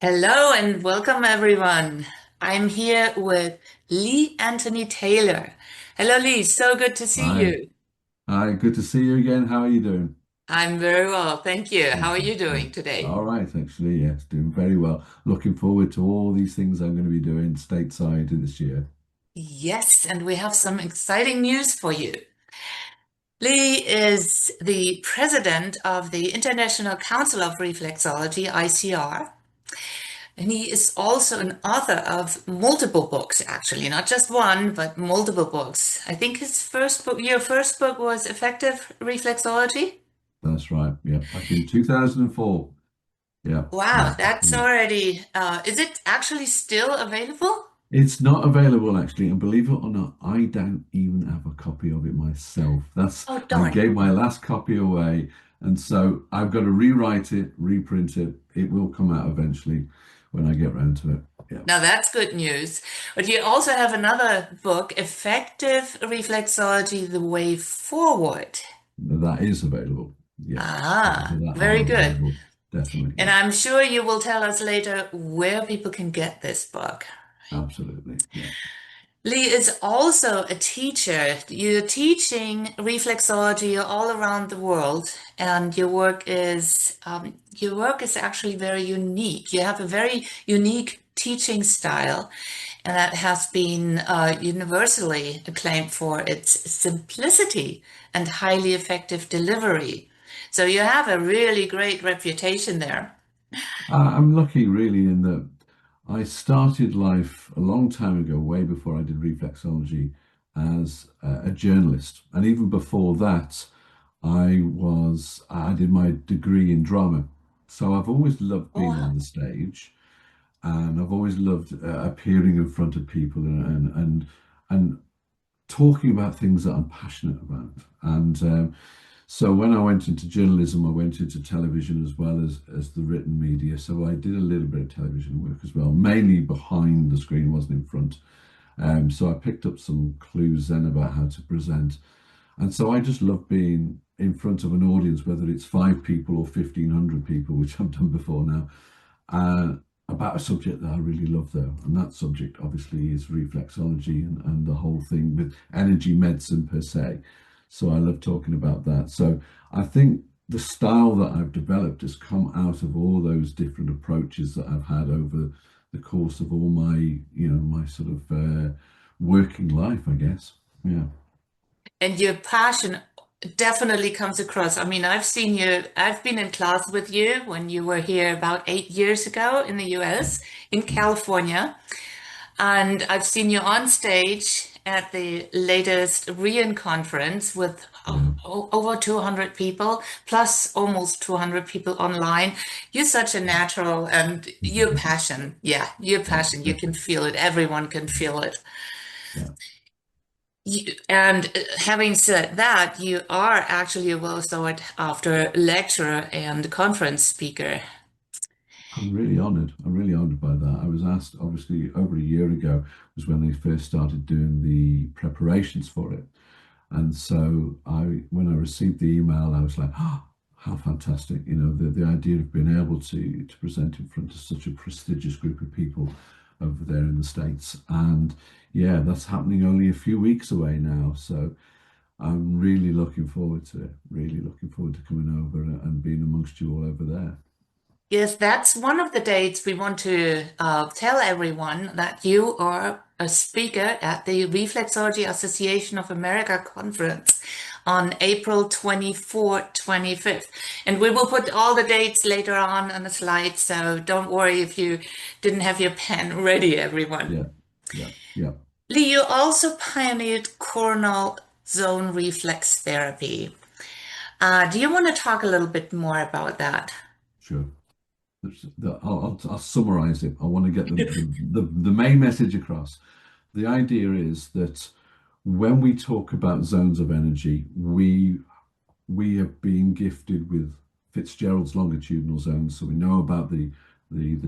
Hello and welcome everyone. I'm here with Lee Anthony Taylor. Hello Lee, so good to see Hi. you. Hi, good to see you again. How are you doing? I'm very well, thank you. How are Okay, you doing good. today? All right, actually, yes, doing very well. Looking forward to all these things I'm going to be doing stateside this year. Yes, and we have some exciting news for you. Lee is the president of the International Council of Reflexology, ICR, and he is also an author of multiple books, actually, not just one, but multiple books. I think your first book was Effective Reflexology. That's right. Yeah, back in 2004. Yeah, Wow, yeah. that's already, is it actually still available? It's not available actually, and believe it or not, I don't even have a copy of it myself. Oh, I darn. gave my last copy away, and so I've got to rewrite it, reprint it. It will come out eventually when I get round to it. Yeah, Now that's good news. But you also have another book, Effective Reflexology, The Way Forward. that is available. Yeah, copies of Ah, that very are good. available. Definitely, And yeah, I'm sure you will tell us later where people can get this book. absolutely, yeah. Lee is also a teacher. You're teaching reflexology all around the world, and your work is actually very unique. You have a very unique teaching style, and that has been universally acclaimed for its simplicity and highly effective delivery. So you have a really great reputation there. I'm lucky really in that I started life a long time ago, way before I did reflexology, as a journalist, and even before that, I did my degree in drama. So I've always loved being Oh, on the stage, and I've always loved appearing in front of people and talking about things that I'm passionate about. And so when I went into journalism, I went into television as well as the written media. So I did a little bit of television work as well, mainly behind the screen, wasn't in front. So I picked up some clues then about how to present. And so I just love being in front of an audience, whether it's 5 people or 1,500 people, which I've done before now, uh, about a subject that I really love, though. And that subject, obviously, is reflexology and the whole thing with energy medicine per se. So I love talking about that. So I think the style that I've developed has come out of all those different approaches that I've had over the course of all my sort of working life, I guess. Yeah. and your passion definitely comes across. I mean, I've been in class with you when you were here about 8 years ago in the Yeah. US, in California. And I've seen you on stage at the latest RIAN conference with Yeah. over 200 people, plus almost 200 people online. You're such a natural and your passion, yeah, your Yeah. passion, you Yeah. can feel it. Everyone can feel it. Yeah. And having said that, you are actually a well sought after lecturer and conference speaker. I'm really honoured. I'm really honoured by that. I was asked, obviously, over a year ago was when they first started doing the preparations for it. And so when I received the email, I was like, oh, how fantastic. You know, the idea of being able to present in front of such a prestigious group of people over there in the States. And yeah, that's happening only a few weeks away now. So I'm really looking forward to it. Really looking forward to coming over and being amongst you all over there. Yes, that's one of the dates we want to tell everyone that you are a speaker at the Reflexology Association of America conference on April 24th, 25th. And we will put all the dates later on the slide, so don't worry if you didn't have your pen ready, everyone. Yeah, yeah, yeah. Lee, you also pioneered coronal zone reflex therapy. Do you want to talk a little bit more about that? Sure. I'll summarize it. I want to get the main message across. The idea is that when we talk about zones of energy, we have been gifted with Fitzgerald's longitudinal zones, so we know about the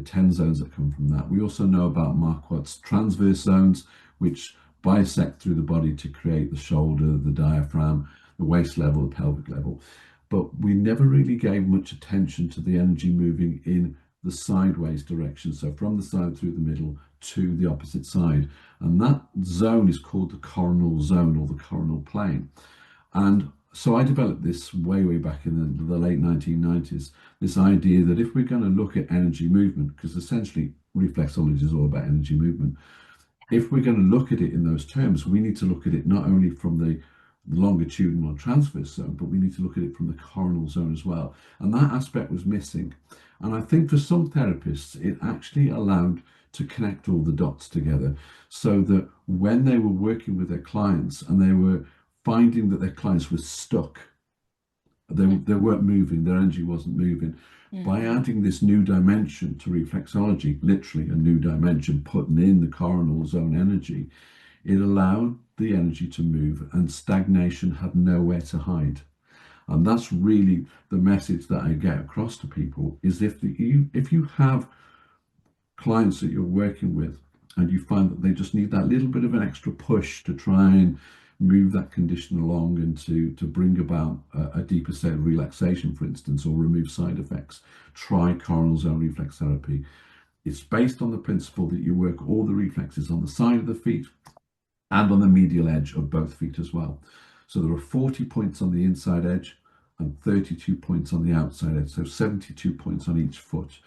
10 zones that come from that. We also know about Marquardt's transverse zones, which bisect through the body to create the shoulder, the diaphragm, the waist level, the pelvic level. But we never really gave much attention to the energy moving in the sideways direction. So from the side through the middle to the opposite side. And that zone is called the coronal zone or the coronal plane. And so I developed this way back in the late 1990s, this idea that if we're going to look at energy movement, because essentially reflexology is all about energy movement, if we're going to look at it in those terms, we need to look at it not only from the longitudinal transverse zone, but we need to look at it from the coronal zone as well. And that aspect was missing. And I think for some therapists, it actually allowed to connect all the dots together so that when they were working with their clients and they were finding that their clients were stuck, they weren't moving, their energy wasn't moving. By Mm-hmm. adding this new dimension to reflexology, literally a new dimension, putting in the coronal zone energy, it allowed the energy to move and stagnation had nowhere to hide. And that's really the message that I get across to people is if you have clients that you're working with and you find that they just need that little bit of an extra push to try and move that condition along and to bring about a deeper state of relaxation, for instance, or remove side effects, try coronal zone reflex therapy. It's based on the principle that you work all the reflexes on the side of the feet and on the medial edge of both feet as well. So there are 40 points on the inside edge and 32 points on the outside edge, so 72 points on each foot.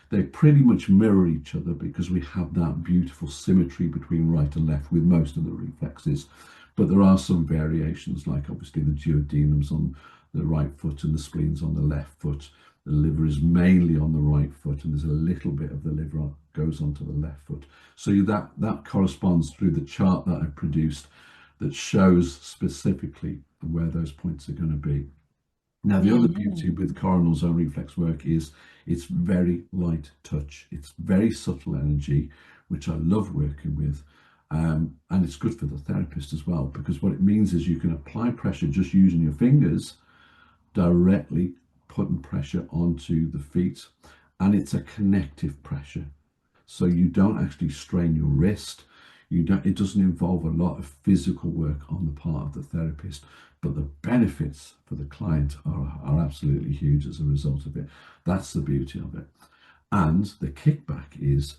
They pretty much mirror each other because we have that beautiful symmetry between right and left with most of the reflexes. But there are some variations, like obviously the duodenum's on the right foot and the spleen's on the left foot. The liver is mainly on the right foot, and there's a little bit of the liver goes onto the left foot. So that corresponds through the chart that I produced that shows specifically where those points are going to be. Now, the other beauty Mm-hmm. with coronal zone reflex work is it's very light touch. It's very subtle energy, which I love working with. And it's good for the therapist as well, because what it means is you can apply pressure just using your fingers, directly putting pressure onto the feet, and it's a connective pressure. So you don't actually strain your wrist. It doesn't involve a lot of physical work on the part of the therapist, but the benefits for the client are absolutely huge as a result of it. That's the beauty of it. And the kickback is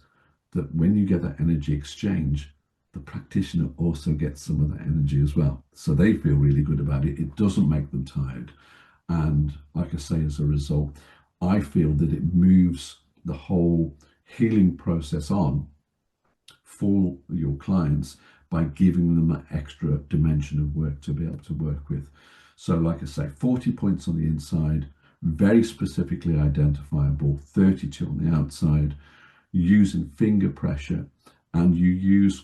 that when you get that energy exchange, the practitioner also gets some of that energy as well. So they feel really good about it. It doesn't make them tired. And like I say, as a result, I feel that it moves the whole healing process on for your clients by giving them that extra dimension of work to be able to work with. So, like I say, 40 points on the inside, very specifically identifiable, 32 on the outside, using finger pressure, and you use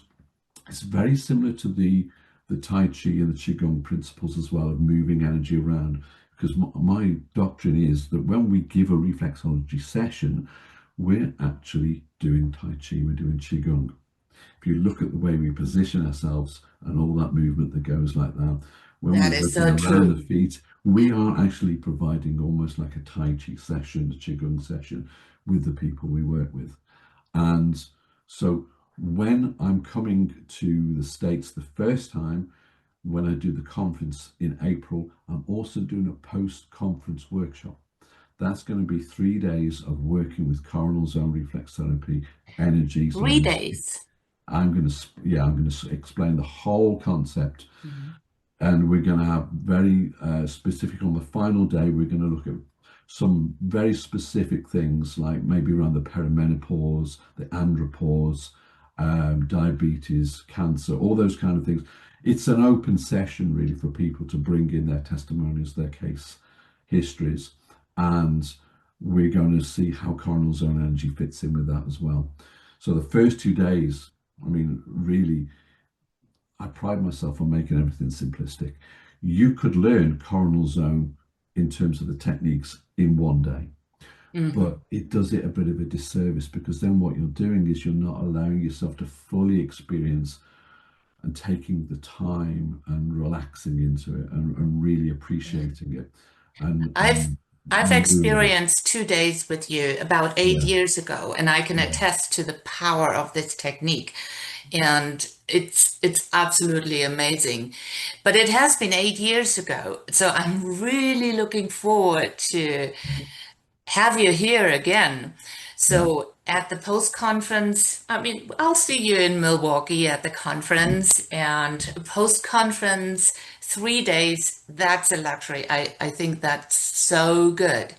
it's very similar to the Tai Chi and the Qigong principles as well of moving energy around. Because my doctrine is that when we give a reflexology session, we're actually doing Tai Chi, we're doing Qigong. If you look at the way we position ourselves and all that movement that goes like that, when That we're is working so around the true. feet, we are actually providing almost like a Tai Chi session, a Qigong session with the people we work with. And so when I'm coming to the States the first time, when I do the conference in April, I'm also doing a post-conference workshop. That's going to be 3 days of working with coronal zone reflex therapy, energies, Three limbs. days. I'm going to explain the whole concept, Mhm. and we're going to have very specific on the final day. We're going to look at some very specific things like maybe around the perimenopause, the andropause, diabetes, cancer, all those kind of things. It's an open session really for people to bring in their testimonials, their case histories, and we're going to see how coronal zone energy fits in with that as well. So the first 2 days, I mean, really, I pride myself on making everything simplistic. You could learn coronal zone in terms of the techniques in one day, Mhm. but it does it a bit of a disservice because then what you're doing is you're not allowing yourself to fully experience and taking the time and relaxing into it and really appreciating it I've and I've mirroring it. experienced 2 days with you about eight Yeah, years ago, and I can yeah. attest to the power of this technique. And it's absolutely amazing. But it has been 8 years ago, so I'm really looking forward to have you here again. Yeah, So at the post conference, I mean, I'll see you in Milwaukee at the yeah, conference, and post conference, 3 days, that's a luxury. I think that's so good.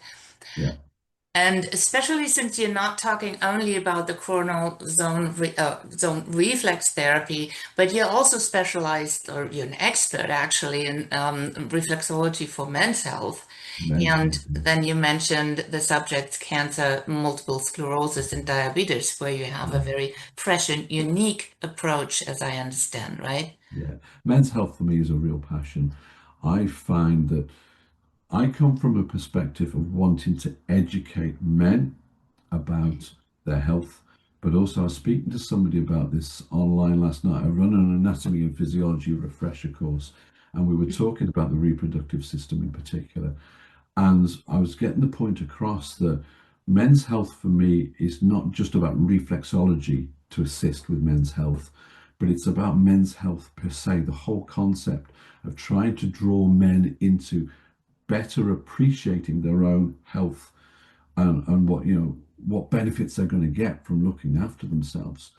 yeah, And especially since you're not talking only about the coronal zone reflex therapy, but you're also specialized, or you're an expert actually, in reflexology for men's health. men's And health. Yeah, then you mentioned the subjects cancer, multiple sclerosis, and diabetes, where you have a yeah, very fresh and unique approach, as I understand, right? yeah. Men's health for me is a real passion. I find that I come from a perspective of wanting to educate men about their health, but also I was speaking to somebody about this online last night. I run an anatomy and physiology refresher course, and we were talking about the reproductive system in particular. And I was getting the point across that men's health for me is not just about reflexology to assist with men's health, but it's about men's health per se, the whole concept of trying to draw men into better appreciating their own health and what what benefits they're going to get from looking after themselves,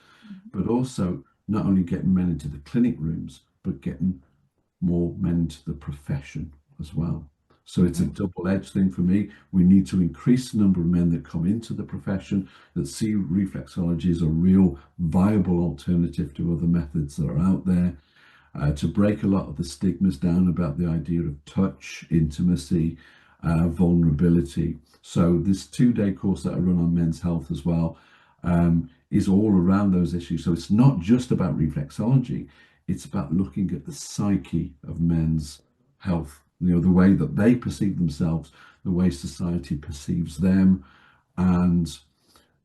but also not only getting men into the clinic rooms, but getting more men into the profession as well. So it's a Mhm. double-edged thing for me. We need to increase the number of men that come into the profession that see reflexology as a real viable alternative to other methods that are out there, to break a lot of the stigmas down about the idea of touch, intimacy, vulnerability. So this 2-day course that I run on men's health as well is all around those issues. So it's not just about reflexology; it's about looking at the psyche of men's health. The way that they perceive themselves, the way society perceives them, and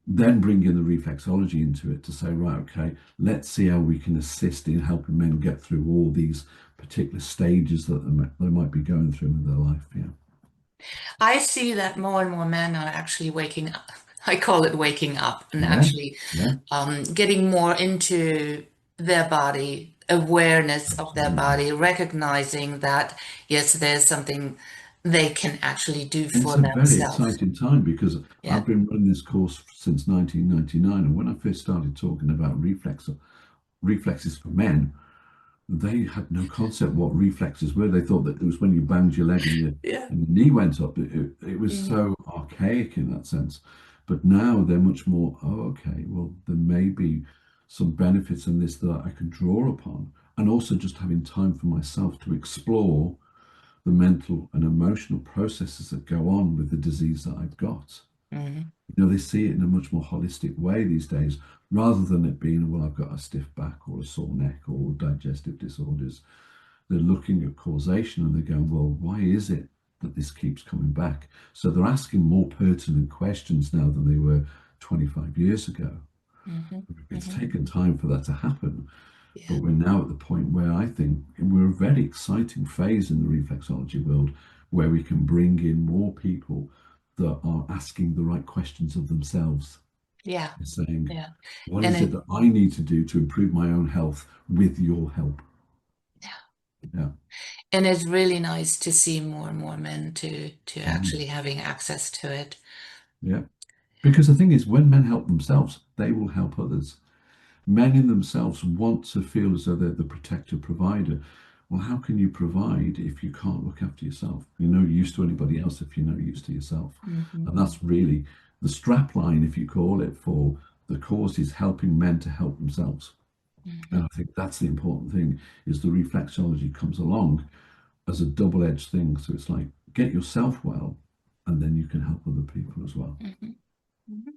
then bring in the reflexology into it to say, right, okay, let's see how we can assist in helping men get through all these particular stages that they might be going through in their life. Yeah. I see that more and more men are actually waking up. I call it waking up and Yeah. actually Yeah. getting more into their body, awareness of their Absolutely. body, recognizing that, yes, there's something they can actually do And it's for a very themselves. exciting time because Yeah. I've been running this course since 1999. And when I first started talking about reflexes for men, they had no concept what reflexes were. They thought that it was when you banged your leg and Yeah. and your knee went up. It was Mhm. so archaic in that sense. But now they're much more, oh, okay, well, there may be some benefits in this that I can draw upon. And also just having time for myself to explore the mental and emotional processes that go on with the disease that I've got. Mhm. They see it in a much more holistic way these days, rather than it being, well, I've got a stiff back or a sore neck or digestive disorders. They're looking at causation and they're going, well, why is it that this keeps coming back? So they're asking more pertinent questions now than they were 25 years ago. Mhm. It's Mhm. taken time for that to happen, but Yeah. we're now at the point where I think we're a very exciting phase in the reflexology world where we can bring in more people that are asking the right questions of themselves. Yeah. They're saying, Yeah. what And is it it, that I need to do to improve my own health with your help? Yeah. and it's really nice to see more and more men to Mm. actually having access to it. Yeah. Because the thing is, when men help themselves, they will help others. Men in themselves want to feel as though they're the protector provider. Well, how can you provide if you can't look after yourself? You're no use to anybody else if you're no use to yourself. Mhm. And that's really the strap line, if you call it, for the cause is helping men to help themselves. And Mhm. I think that's the important thing is the reflexology comes along as a double-edged thing. So it's like get yourself well, and then you can help other people as well. Mhm. Mhm.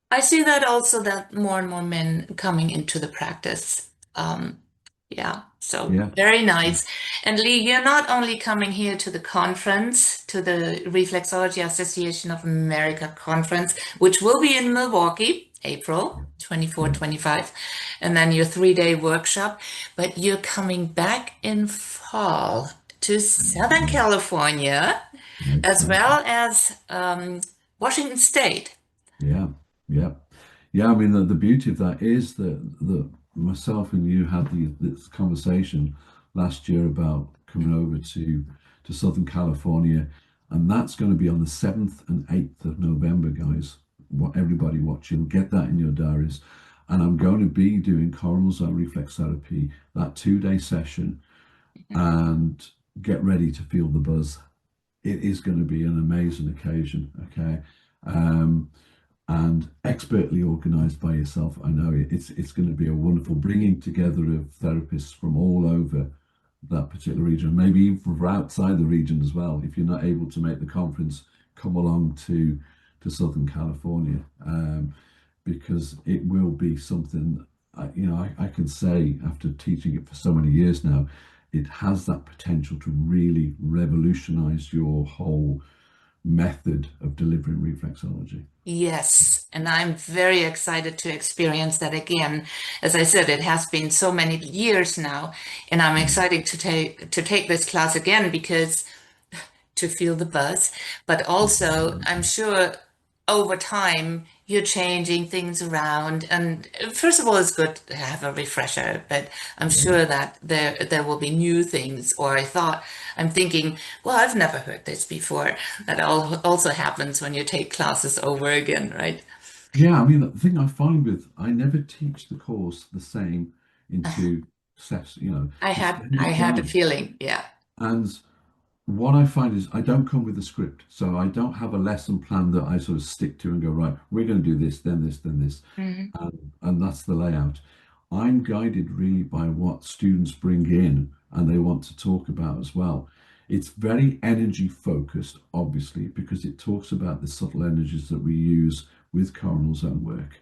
I see that also that more and more men coming into the practice. Yeah, so Yeah. very nice. And Lee, you're not only coming here to the conference, to the Reflexology Association of America conference, which will be in Milwaukee, Yeah. April 24, Yeah. 25, and then your 3-day workshop, but you're coming back in fall to Southern Yeah. California, as Exactly. well as Washington State. Yeah. Yeah. Yeah. I mean, the beauty of that is that myself and you had this conversation last year about coming over to Southern California, and that's going to be on the 7th and 8th of November, guys. what everybody watching, get that in your diaries. And I'm going to be doing coronal zone reflex therapy, that 2 day session, and get ready to feel the buzz. It is going to be an amazing occasion, okay? Um, and expertly organized by yourself. I know it's going to be a wonderful bringing together of therapists from all over that particular region, maybe even from outside the region as well. If you're not able to make the conference, come along to Southern California, because it will be something. I can say after teaching it for so many years now, it has that potential to really revolutionize your whole method of delivering reflexology. Yes, and I'm very excited to experience that again. As I said, it has been so many years now, and I'm Mm, excited to take this class again because to feel the buzz, but also I'm absolutely. sure over time you're changing things around. And first of all, it's good to have a refresher, but I'm Yeah. sure that there will be new things. Or I'm thinking, well, I've never heard this before. That also happens when you take classes over again, right? Yeah, I mean, the thing I find with, I never teach the course the same in two sets, I it's had very I had a fluid. feeling, yeah. And what I find is I don't come with a script. So I don't have a lesson plan that I sort of stick to and go, right, we're going to do this, then this, then this. Hmm. And that's the layout. I'm guided really by what students bring in and they want to talk about as well. It's very energy focused, obviously, because it talks about the subtle energies that we use with coronal zone work,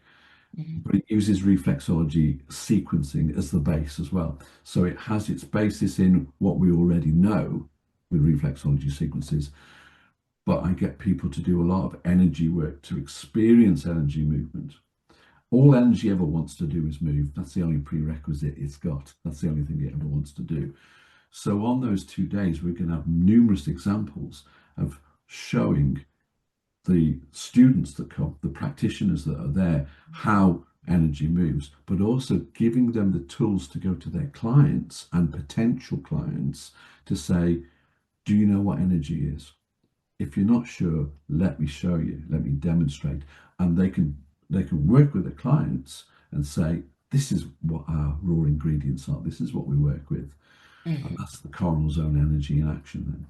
Hmm. but it uses reflexology sequencing as the base as well. So it has its basis in what we already know with reflexology sequences, but I get people to do a lot of energy work to experience energy movement. All energy ever wants to do is move. That's the only prerequisite it's got. That's the only thing it ever wants to do. So on those 2 days, we're going to have numerous examples of showing the students that come, the practitioners that are there, how energy moves, but also giving them the tools to go to their clients and potential clients to say, do you know what energy is? If you're not sure, let me show you, let me demonstrate. And they can work with the clients and say, this is what our raw ingredients are, this is what we work with. And Hmm. that's the coronal zone energy in action then.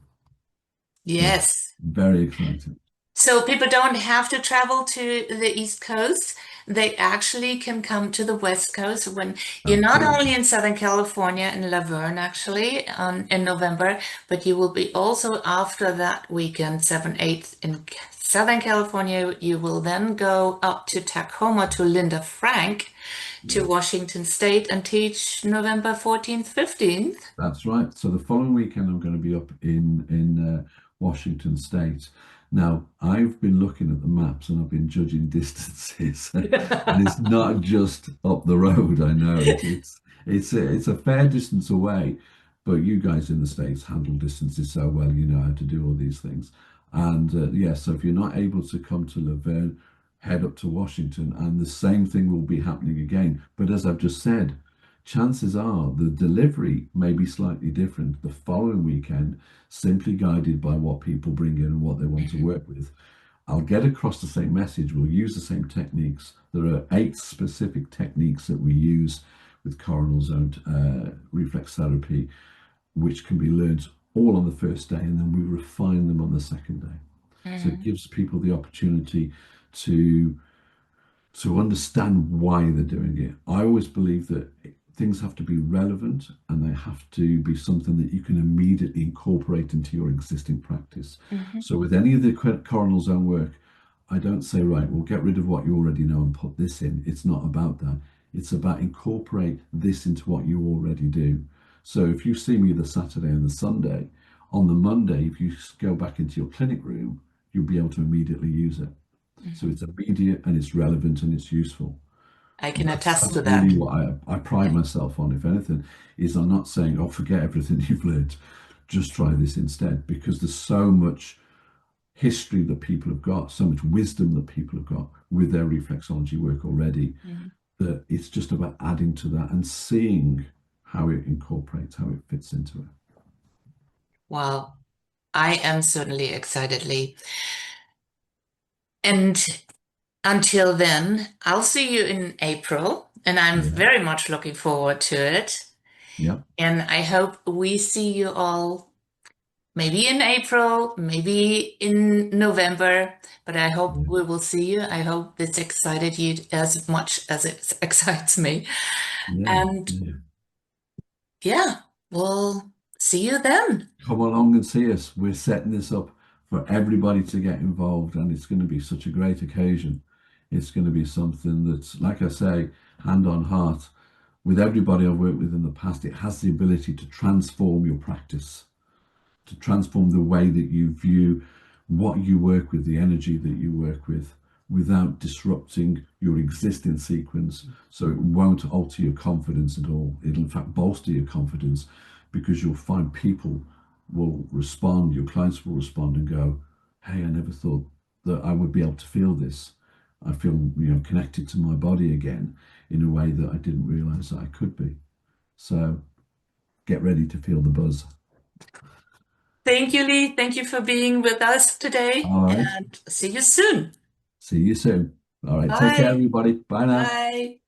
So Yes. very exciting. So people don't have to travel to the East Coast. They actually can come to the West Coast when you're not Absolutely. only in Southern California in Laverne actually in November, but you will be also after that weekend, 7th, 8th in Southern California. You will then go up to Tacoma to Linda Frank to Yeah. Washington State and teach November 14th, 15th. That's right. So the following weekend, I'm going to be up in Washington State. Now, I've been looking at the maps and I've been judging distances, and it's not just up the road. I know it's a fair distance away, but you guys in the States handle distances so well. You know how to do all these things. And yeah, so if you're not able to come to Laverne, head up to Washington, and the same thing will be happening again. But as I've just said, chances are the delivery may be slightly different the following weekend, simply guided by what people bring in and what they want to Mhm. work with. I'll get across the same message. We'll use the same techniques. There are 8 specific techniques that we use with coronal zone reflex therapy, which can be learned all on the first day, and then we refine them on the second day. So it Mhm. gives people the opportunity to understand why they're doing it. I always believe that things have to be relevant and they have to be something that you can immediately incorporate into your existing practice. Mhm. So with any of the coronal zone work, I don't say, right, we'll get rid of what you already know and put this in. It's not about that. It's about incorporate this into what you already do. So if you see me the Saturday and the Sunday, on the Monday, if you go back into your clinic room, you'll be able to immediately use it. So Mhm. it's immediate and it's relevant and it's useful. I And can that's attest that's to that. really what I pride Yeah. myself on, if anything, is I'm not saying, oh, forget everything you've learned, just try this instead, because there's so much history that people have got, so much wisdom that people have got with their reflexology work already, Mhm. that it's just about adding to that and seeing how it incorporates, how it fits into it. Well, I am certainly excitedly. And until then, I'll see you in April, and I'm Yeah, very much looking forward to it. yeah, And I hope we see you all maybe in April, maybe in November, but I hope yeah, we will see you. I hope this excited you as much as it excites me. yeah, And yeah. yeah, we'll see you then. Come along and see us. We're setting this up for everybody to get involved, and it's going to be such a great occasion. It's going to be something that's, like I say, hand on heart. With everybody I've worked with in the past, it has the ability to transform your practice, to transform the way that you view what you work with, the energy that you work with, without disrupting your existing sequence. So it won't alter your confidence at all. It'll, in fact, bolster your confidence because you'll find people will respond, your clients will respond and go, hey, I never thought that I would be able to feel this. I feel, connected to my body again in a way that I didn't realize that I could be. So get ready to feel the buzz. Thank you, Lee. Thank you for being with us today, All right. and see you soon. See you soon. All right. Take care, Bye. everybody. Bye now. Bye.